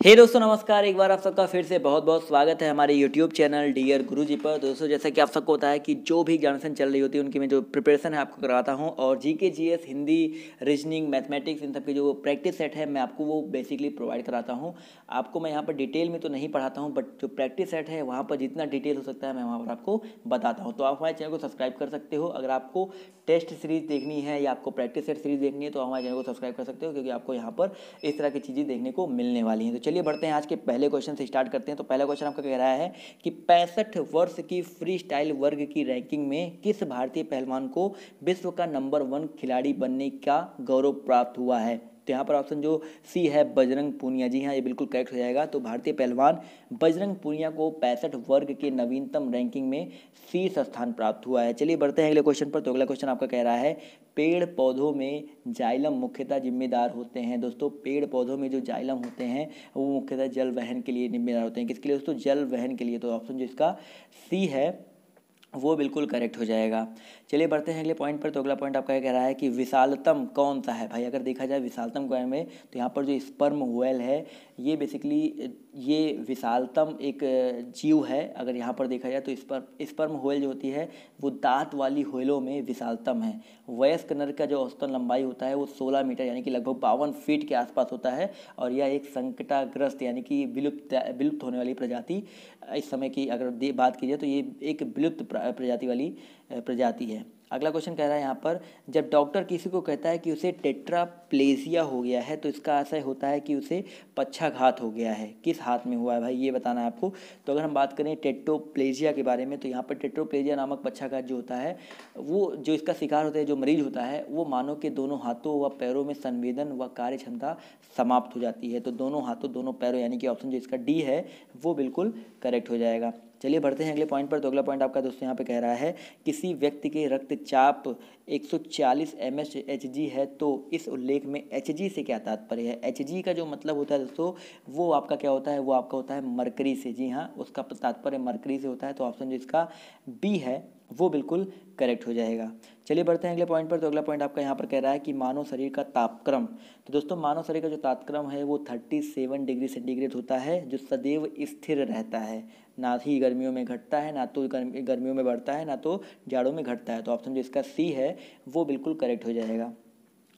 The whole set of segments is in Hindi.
हे दोस्तों नमस्कार। एक बार आप सबका फिर से बहुत बहुत स्वागत है हमारे यूट्यूब चैनल डियर गुरुजी पर। दोस्तों जैसा कि आप सबको होता है कि जो भी एग्जामिनेशन चल रही होती है उनकी मैं जो प्रिपरेशन है आपको करवाता हूं, और GK GS Hindi reasoning mathematics इन सब की जो प्रैक्टिस सेट है मैं आपको वो बेसिकली प्रोवाइड कराता हूँ। आपको मैं यहाँ पर डिटेल में तो नहीं पढ़ाता हूँ, बट जो प्रैक्टिस सेट है वहाँ पर जितना डिटेल हो सकता है मैं वहाँ पर आपको बताता हूँ। तो आप हमारे चैनल को सब्सक्राइब कर सकते हो। अगर आपको टेस्ट सीरीज देखनी है या आपको प्रैक्टिस सेट सीरीज देखनी है तो हमारे चैनल को सब्सक्राइब कर सकते हो, क्योंकि आपको यहाँ पर इस तरह की चीज़ें देखने को मिलने वाली हैं। तो चलिए बढ़ते हैं, आज के पहले क्वेश्चन से स्टार्ट करते हैं। तो पहला क्वेश्चन आपका कह रहा है कि 65 वर्ष की फ्री स्टाइल वर्ग की रैंकिंग में किस भारतीय पहलवान को विश्व का नंबर 1 खिलाड़ी बनने का गौरव प्राप्त हुआ है। तो यहाँ पर ऑप्शन जो सी है बजरंग पूनिया, जी हाँ ये बिल्कुल करेक्ट हो जाएगा। तो भारतीय पहलवान बजरंग पूनिया को 65 वर्ग के नवीनतम रैंकिंग में शीर्ष स्थान प्राप्त हुआ है। चलिए बढ़ते हैं अगले क्वेश्चन पर। तो अगला क्वेश्चन आपका कह रहा है पेड़ पौधों में जाइलम मुख्यतः जिम्मेदार होते हैं। दोस्तों पेड़ पौधों में जो जाइलम होते हैं वो मुख्यतः जल वहन के लिए जिम्मेदार होते हैं। किसके लिए दोस्तों? जल वहन के लिए। तो ऑप्शन जो इसका सी है वो बिल्कुल करेक्ट हो जाएगा। चलिए बढ़ते हैं अगले पॉइंट पर। तो अगला पॉइंट आपका कह रहा है कि विशालतम कौन सा है। भाई अगर देखा जाए विशालतम के बारे में तो यहाँ पर जो स्पर्म व्हेल है ये बेसिकली ये विशालतम एक जीव है। अगर यहाँ पर देखा जाए तो स्पर्म व्हेल जो होती है वो दांत वाली व्हेलों में विशालतम है। वयस्क नर का जो औसतन लंबाई होता है वो 16 मीटर यानी कि लगभग 52 फीट के आसपास होता है, और यह एक संकटाग्रस्त यानी कि विलुप्त होने वाली प्रजाति इस समय की अगर बात की जाए तो ये एक विलुप्त प्रजाति वाली प्रजाति है। अगला क्वेश्चन कह रहा है यहाँ पर जब डॉक्टर किसी को कहता है कि उसे टेट्राप्लेजिया हो गया है तो इसका आशय होता है कि उसे पक्षाघात हो गया है। किस हाथ में हुआ है भाई ये बताना है आपको। तो अगर हम बात करें टेट्रोप्लेजिया के बारे में तो यहाँ पर टेट्रोप्लेजिया नामक पक्षाघात जो होता है वो जो इसका शिकार होता है जो मरीज होता है वो मानव के दोनों हाथों व पैरों में संवेदन व कार्य क्षमता समाप्त हो जाती है। तो दोनों हाथों दोनों पैरों यानी कि ऑप्शन जो इसका डी है वो बिल्कुल करेक्ट हो जाएगा। चलिए बढ़ते हैं अगले पॉइंट पर। तो अगला पॉइंट आपका दोस्तों यहाँ पे कह रहा है किसी व्यक्ति के रक्तचाप 140 mHg है तो इस उल्लेख में Hg से क्या तात्पर्य है। Hg का जो मतलब होता है दोस्तों वो आपका क्या होता है, वो आपका होता है मरकरी से। जी हाँ उसका तात्पर्य मरकरी से होता है। तो ऑप्शन जो इसका बी है वो बिल्कुल करेक्ट हो जाएगा। चलिए बढ़ते हैं अगले पॉइंट पर। तो अगला पॉइंट आपका यहाँ पर कह रहा है कि मानव शरीर का तापक्रम। तो दोस्तों मानव शरीर का जो तापक्रम है वो 37 डिग्री सेंटीग्रेड होता है, जो सदैव स्थिर रहता है। ना ही गर्मियों में घटता है ना तो गर्मियों में बढ़ता है ना तो जाड़ों में घटता है। तो ऑप्शन जो इसका सी है वो बिल्कुल करेक्ट हो जाएगा।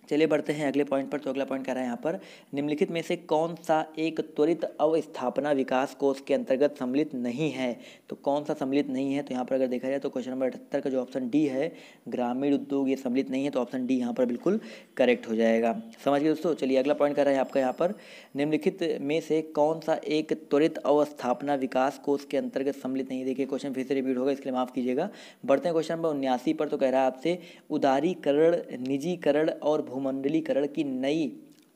चलिए बढ़ते हैं अगले पॉइंट पर। तो अगला पॉइंट कह रहा है यहाँ पर निम्नलिखित में से कौन सा एक त्वरित अवस्थापना विकास कोष के अंतर्गत सम्मिलित नहीं है। तो कौन सा सम्मिलित नहीं है। तो यहाँ पर अगर देखा जाए तो क्वेश्चन नंबर 78 का जो ऑप्शन डी है ग्रामीण उद्योग ये सम्मिलित नहीं है। तो ऑप्शन डी यहाँ पर बिल्कुल करेक्ट हो जाएगा। समझ गए दोस्तों। चलिए अगला पॉइंट कर रहा है आपका यहाँ पर निम्नलिखित में से कौन सा एक त्वरित अवस्थापना विकास कोष के अंतर्गत सम्मिलित नहीं। देखिए क्वेश्चन फिर से रिपीट होगा इसके लिए माफ़ कीजिएगा। बढ़ते हैं क्वेश्चन नंबर 79 पर। तो कह रहा है आपसे उदारीकरण निजीकरण और भूमंडलीकरण की नई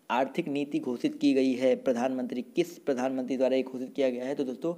आर्थिक नीति घोषित की गई है। किस प्रधानमंत्री द्वारा ये घोषित किया गया है। तो दोस्तों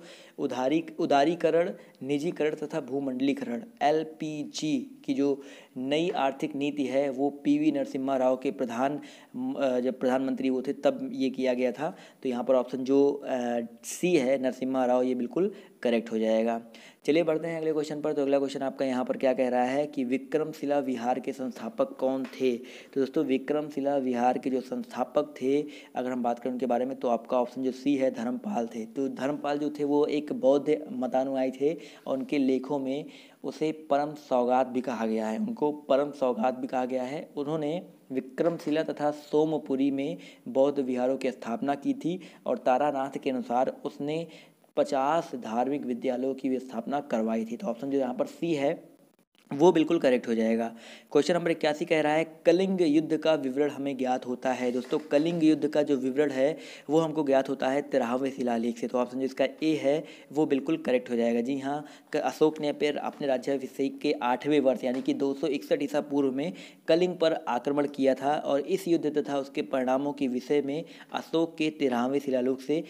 उदारीकरण निजीकरण तथा भूमंडलीकरण LPG की जो नई आर्थिक नीति है वो PV नरसिम्हा राव के जब प्रधानमंत्री वो थे तब ये किया गया था। तो यहाँ पर ऑप्शन जो सी है नरसिम्हा राव ये बिल्कुल करेक्ट हो जाएगा। चलिए बढ़ते हैं अगले क्वेश्चन पर। तो अगला क्वेश्चन आपका यहाँ पर क्या कह रहा है कि विक्रमशिला विहार के संस्थापक कौन थे। तो दोस्तों विक्रमशिला विहार के जो संस्थापक थे अगर हम बात करें उनके बारे में तो आपका ऑप्शन जो सी है धर्मपाल थे। तो धर्मपाल जो थे वो एक बौद्ध मतानुयायी थे और उनके लेखों में उसे परम सौगात भी कहा गया है, उनको परम सौगात भी कहा गया है। उन्होंने विक्रमशिला तथा सोमपुरी में बौद्ध विहारों की स्थापना की थी और तारानाथ के अनुसार उसने 50 धार्मिक विद्यालयों की भी स्थापना करवाई थी। तो ऑप्शन जो यहाँ पर सी है वो बिल्कुल करेक्ट हो जाएगा। क्वेश्चन नंबर 81 कह रहा है कलिंग युद्ध का विवरण हमें ज्ञात होता है। दोस्तों कलिंग युद्ध का जो विवरण है वो हमको ज्ञात होता है 13वें शिलालेख से। तो ऑप्शन जो इसका ए है वो बिल्कुल करेक्ट हो जाएगा। जी हाँ अशोक ने अपने राज्याभिषेक के 8वें वर्ष यानी कि 261 ईसा पूर्व में कलिंग पर आक्रमण किया था, और इस युद्ध तथा उसके परिणामों के विषय में अशोक के 13वें शिलालेख से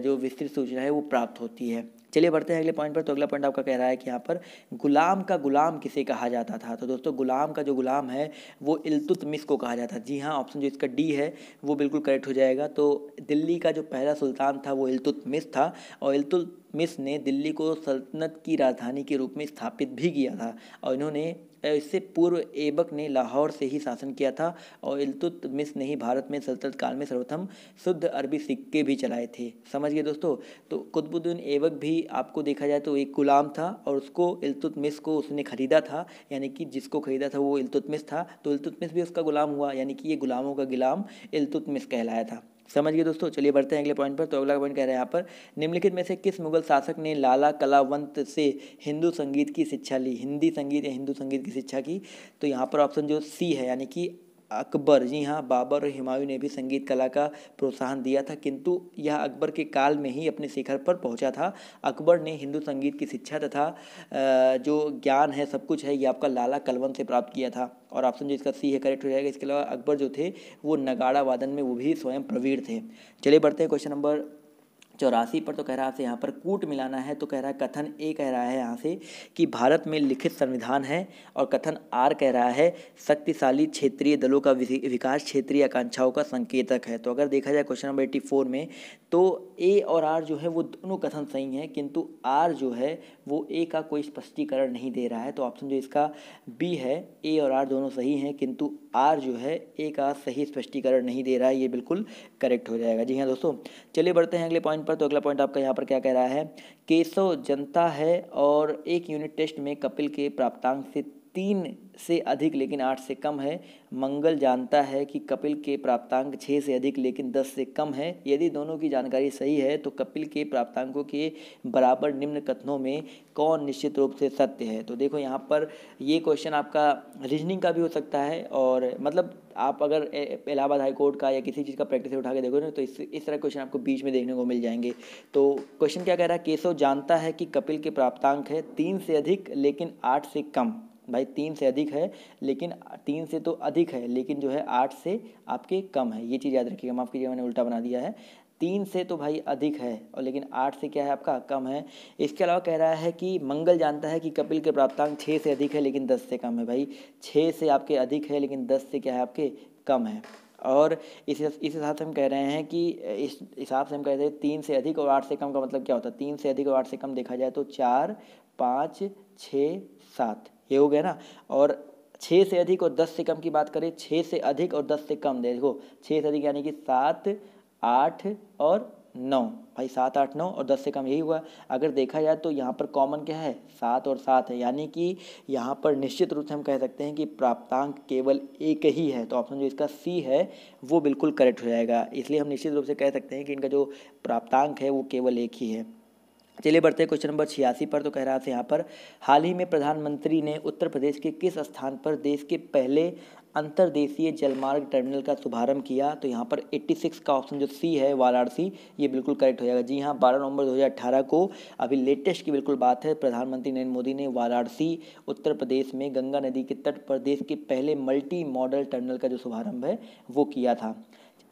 जो विस्तृत सूचना है वो प्राप्त होती है। चलिए बढ़ते हैं अगले पॉइंट पर। तो अगला पॉइंट आपका कह रहा है कि यहाँ पर गुलाम का गुलाम किसे कहा जाता था। तो दोस्तों गुलाम का जो गुलाम है वो इल्तुतमिश को कहा जाता है। जी हाँ ऑप्शन जो इसका डी है वो बिल्कुल करेक्ट हो जाएगा। तो दिल्ली का जो पहला सुल्तान था वो इल्तुतमिश था, और इल्तुतमिश इल्तुतमिश ने दिल्ली को सल्तनत की राजधानी के रूप में स्थापित भी किया था और इन्होंने इससे पूर्व ऐबक ने लाहौर से ही शासन किया था और इल्तुतमिश ने ही भारत में सल्तनत काल में सर्वप्रथम शुद्ध अरबी सिक्के भी चलाए थे। समझ गए दोस्तों। तो कुतुबुद्दीन ऐबक भी आपको देखा जाए तो एक गुलाम था और उसको इल्तुतमिश को उसने खरीदा था, यानी कि जिसको खरीदा था वो इल्तुतमिश था, तो इल्तुतमिश भी उसका गुलाम हुआ, यानी कि ये गुलामों का गुलाम इल्तुतमिश कहलाया था। समझ गए दोस्तों। चलिए बढ़ते हैं अगले पॉइंट पर। तो अगला पॉइंट कह रहे हैं यहाँ पर, निम्नलिखित में से किस मुगल शासक ने लाला कलावंत से हिंदू संगीत की शिक्षा ली, हिंदी संगीत या हिंदू संगीत की शिक्षा की। तो यहाँ पर ऑप्शन जो सी है, यानी कि अकबर। जी हाँ, बाबर और हुमायूं ने भी संगीत कला का प्रोत्साहन दिया था, किंतु यह अकबर के काल में ही अपने शिखर पर पहुंचा था। अकबर ने हिंदू संगीत की शिक्षा तथा जो ज्ञान है, सब कुछ है, ये आपका लाला कलवंत से प्राप्त किया था और ऑप्शन जो इसका सी है करेक्ट हो जाएगा। इसके अलावा अकबर जो थे वो नगाड़ा वादन में वो भी स्वयं प्रवीण थे। चलिए बढ़ते हैं क्वेश्चन नंबर 84 पर। तो कह रहा है आपसे यहाँ पर कूट मिलाना है। तो कह रहा है कथन ए कह रहा है यहाँ से कि भारत में लिखित संविधान है और कथन आर कह रहा है शक्तिशाली क्षेत्रीय दलों का विकास क्षेत्रीय आकांक्षाओं का संकेतक है। तो अगर देखा जाए क्वेश्चन नंबर 84 में तो ए और आर जो है वो दोनों कथन सही हैं, किंतु आर जो है वो ए का कोई स्पष्टीकरण नहीं दे रहा है। तो ऑप्शन जो इसका बी है, ए और आर दोनों सही हैं, किंतु आर जो है ए का सही स्पष्टीकरण नहीं दे रहा है, ये बिल्कुल करेक्ट हो जाएगा। जी हाँ दोस्तों। चलिए बढ़ते हैं अगले पॉइंट पर। तो अगला पॉइंट आपका यहाँ पर क्या कह रहा है, केशव जनता है और एक यूनिट टेस्ट में कपिल के प्राप्तांक से 3 से अधिक लेकिन 8 से कम है। मंगल जानता है कि कपिल के प्राप्तांक 6 से अधिक लेकिन 10 से कम है। यदि दोनों की जानकारी सही है तो कपिल के प्राप्तांकों के बराबर निम्न कथनों में कौन निश्चित रूप से सत्य है। तो देखो यहाँ पर ये क्वेश्चन आपका रीजनिंग का भी हो सकता है और मतलब आप अगर इलाहाबाद हाई कोर्ट का या किसी चीज़ का प्रैक्टिस उठा के देखोगे ना तो इस तरह क्वेश्चन आपको बीच में देखने को मिल जाएंगे। तो क्वेश्चन क्या कह रहा है, केशव जानता है कि कपिल के प्राप्तांक है 3 से अधिक लेकिन 8 से कम। भाई 3 से अधिक है लेकिन 3 से तो अधिक है लेकिन जो है 8 से आपके कम है, ये चीज़ याद रखिएगा। माफ़ कीजिए मैंने उल्टा बना दिया है। 3 से तो भाई अधिक है और लेकिन 8 से क्या है आपका कम है। इसके अलावा कह रहा है कि मंगल जानता है कि कपिल के प्राप्तांक 6 से अधिक है लेकिन 10 से कम है। भाई 6 से आपके अधिक है लेकिन 10 से क्या है आपके कम है। और इस हिसाब से हम कह रहे हैं कि इस हिसाब से हम कह रहे हैं 3 से अधिक और 8 से कम का मतलब क्या होता है। 3 से अधिक और 8 से कम देखा जाए तो 4, 5, 6, 7 ये हो गया ना। और 6 से अधिक और 10 से कम की बात करें, 6 से अधिक और 10 से कम, देखो 6 से अधिक यानी कि 7, 8 और 9। भाई 7, 8, 9 और 10 से कम यही हुआ। अगर देखा जाए तो यहाँ पर कॉमन क्या है, 7 और 7 है, यानी कि यहाँ पर निश्चित रूप से हम कह सकते हैं कि प्राप्तांक केवल एक ही है। तो ऑप्शन जो इसका सी है वो बिल्कुल करेक्ट हो जाएगा। इसलिए हम निश्चित रूप से कह सकते हैं कि इनका जो प्राप्तांक है वो केवल एक ही है। चलिए बढ़ते हैं क्वेश्चन नंबर 86 पर। तो कह रहा है यहाँ पर, हाल ही में प्रधानमंत्री ने उत्तर प्रदेश के किस स्थान पर देश के पहले अंतर्देशीय जलमार्ग टर्मिनल का शुभारंभ किया। तो यहाँ पर 86 का ऑप्शन जो सी है वाराणसी, ये बिल्कुल करेक्ट हो जाएगा। जी हाँ, 12 नवंबर 2018 को अभी लेटेस्ट की बिल्कुल बात है, प्रधानमंत्री नरेंद्र मोदी ने वाराणसी उत्तर प्रदेश में गंगा नदी के तट पर देश के पहले मल्टी मॉडल टर्मिनल का जो शुभारंभ है वो किया था।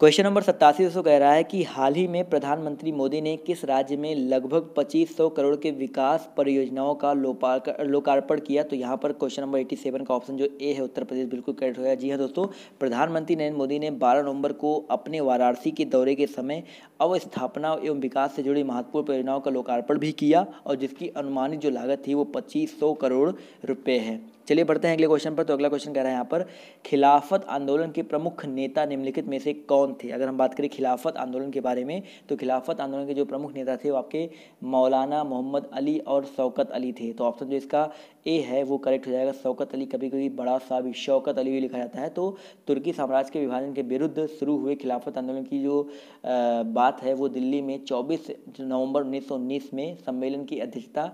क्वेश्चन नंबर 87 दोस्तों कह रहा है कि हाल ही में प्रधानमंत्री मोदी ने किस राज्य में लगभग 2500 करोड़ के विकास परियोजनाओं का लोकार्पण किया। तो यहाँ पर क्वेश्चन नंबर 87 का ऑप्शन जो ए है उत्तर प्रदेश बिल्कुल करेक्ट होगा। जी हाँ दोस्तों, प्रधानमंत्री नरेंद्र मोदी ने 12 नवंबर को अपने वाराणसी के दौरे के समय अवस्थापना एवं विकास से जुड़ी महत्वपूर्ण परियोजनाओं का लोकार्पण भी किया और जिसकी अनुमानित जो लागत थी वो 2500 करोड़ रुपये है। चलिए बढ़ते हैं अगले क्वेश्चन पर। तो अगला क्वेश्चन कह रहा है यहाँ पर, खिलाफत आंदोलन के प्रमुख नेता निम्नलिखित में से कौन थे। अगर हम बात करें खिलाफत आंदोलन के बारे में तो खिलाफत आंदोलन के जो प्रमुख नेता थे वो आपके मौलाना मोहम्मद अली और शौकत अली थे। तो ऑप्शन जो इसका ए है वो करेक्ट हो जाएगा, शौकत अली। कभी कभी बड़ा सा भी शौकत अली भी लिखा जाता है। तो तुर्की साम्राज्य के विभाजन के विरुद्ध शुरू हुए खिलाफत आंदोलन की जो बात है वो दिल्ली में 24 नवंबर 1919 में सम्मेलन की अध्यक्षता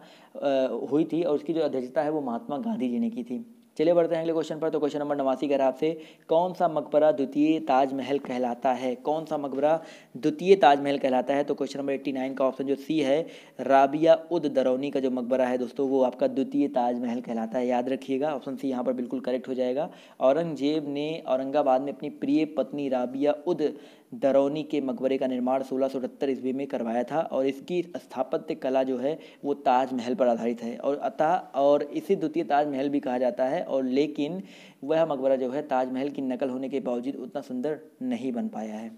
हुई थी और उसकी जो अध्यक्षता है वो महात्मा गांधी जी ने की थी। चलिए बढ़ते हैं अगले क्वेश्चन पर। तो क्वेश्चन नंबर 89 कह रहा है आपसे, कौन सा मकबरा द्वितीय ताजमहल कहलाता है। कौन सा मकबरा द्वितीय ताजमहल कहलाता है। तो क्वेश्चन नंबर 89 का ऑप्शन जो सी है, राबिया उद दरौनी का जो मकबरा है दोस्तों वो आपका द्वितीय ताजमहल कहलाता है। याद रखिएगा, ऑप्शन सी यहाँ पर बिल्कुल करेक्ट हो जाएगा। औरंगजेब ने औरंगाबाद में अपनी प्रिय पत्नी राबिया उद दरौनी के मकबरे का निर्माण 1678 ईस्वी में करवाया था और इसकी स्थापत्य कला जो है वो ताजमहल पर आधारित है और अतः और इसे द्वितीय ताजमहल भी कहा जाता है। और लेकिन वह मकबरा जो है ताजमहल की नकल होने के बावजूद उतना सुंदर नहीं बन पाया है।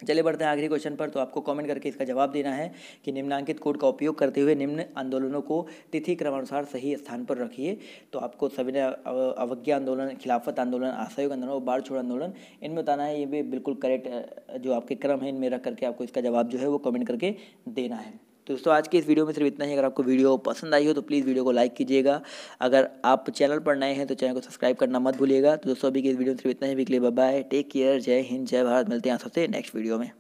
चलिए बढ़ते हैं आखिरी क्वेश्चन पर। तो आपको कमेंट करके इसका जवाब देना है कि निम्नांकित कोड का उपयोग करते हुए निम्न आंदोलनों को तिथि क्रमानुसार सही स्थान पर रखिए। तो आपको सविनय अवज्ञा आंदोलन, खिलाफत आंदोलन, असहयोग आंदोलन और बाढ़ छोड़ आंदोलन, इनमें बताना है। ये भी बिल्कुल करेक्ट जो आपके क्रम है इनमें रख करके आपको इसका जवाब जो है वो कमेंट करके देना है। तो दोस्तों आज की इस वीडियो में सिर्फ इतना ही। अगर आपको वीडियो पसंद आई हो तो प्लीज़ वीडियो को लाइक कीजिएगा। अगर आप चैनल पर नए हैं तो चैनल को सब्सक्राइब करना मत भूलिएगा। तो दोस्तों अभी की इस वीडियो में सिर्फ इतना ही। Weekly bye bye, take care, जय हिंद, जय भारत। मिलते हैं आप सबसे नेक्स्ट वीडियो में।